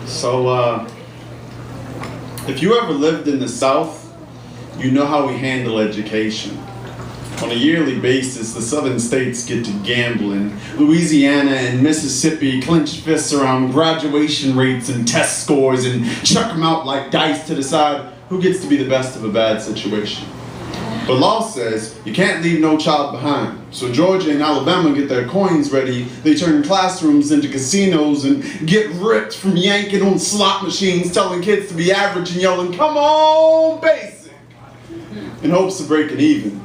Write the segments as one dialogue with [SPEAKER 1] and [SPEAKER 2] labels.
[SPEAKER 1] So, if you ever lived in the South, you know how we handle education. On a yearly basis, the southern states get to gambling. Louisiana and Mississippi clench fists around graduation rates and test scores and chuck them out like dice to decide who gets to be the best of a bad situation. But law says you can't leave no child behind. So Georgia and Alabama get their coins ready. They turn classrooms into casinos and get ripped from yanking on slot machines, telling kids to be average and yelling, "Come on, basic!" in hopes of breaking even.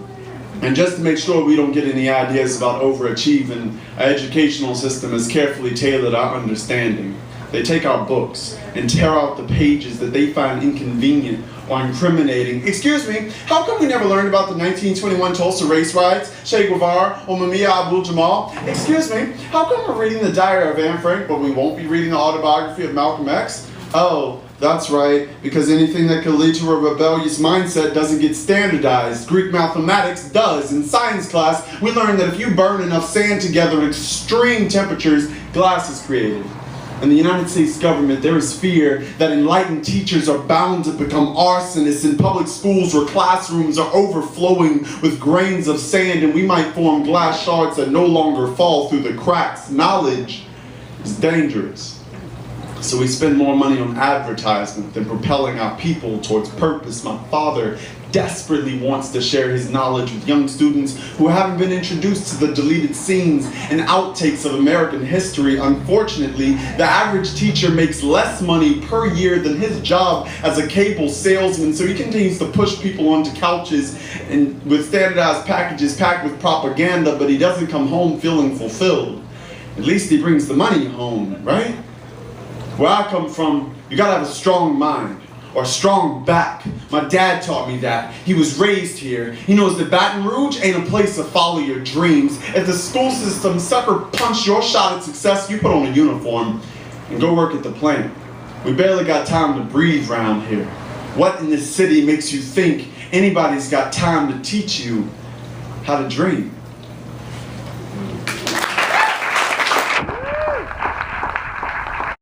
[SPEAKER 1] And just to make sure we don't get any ideas about overachieving, our educational system has carefully tailored our understanding. They take our books and tear out the pages that they find inconvenient or incriminating. Excuse me, how come we never learned about the 1921 Tulsa race riots, Che Guevara, or Mumia Abu-Jamal? Excuse me, how come we're reading the Diary of Anne Frank, but we won't be reading the autobiography of Malcolm X? Oh, that's right, because anything that could lead to a rebellious mindset doesn't get standardized. Greek mathematics does. In science class, we learned that if you burn enough sand together at extreme temperatures, glass is created. In the United States government, there is fear that enlightened teachers are bound to become arsonists in public schools where classrooms are overflowing with grains of sand and we might form glass shards that no longer fall through the cracks. Knowledge is dangerous. So we spend more money on advertisement than propelling our people towards purpose. My father desperately wants to share his knowledge with young students who haven't been introduced to the deleted scenes and outtakes of American history. Unfortunately, the average teacher makes less money per year than his job as a cable salesman, so he continues to push people onto couches and with standardized packages packed with propaganda, but he doesn't come home feeling fulfilled. At least he brings the money home, right? Where I come from, you gotta have a strong mind or a strong back. My dad taught me that. He was raised here. He knows that Baton Rouge ain't a place to follow your dreams. If the school system sucker punched your shot at success, you put on a uniform and go work at the plant. We barely got time to breathe round here. What in this city makes you think anybody's got time to teach you how to dream?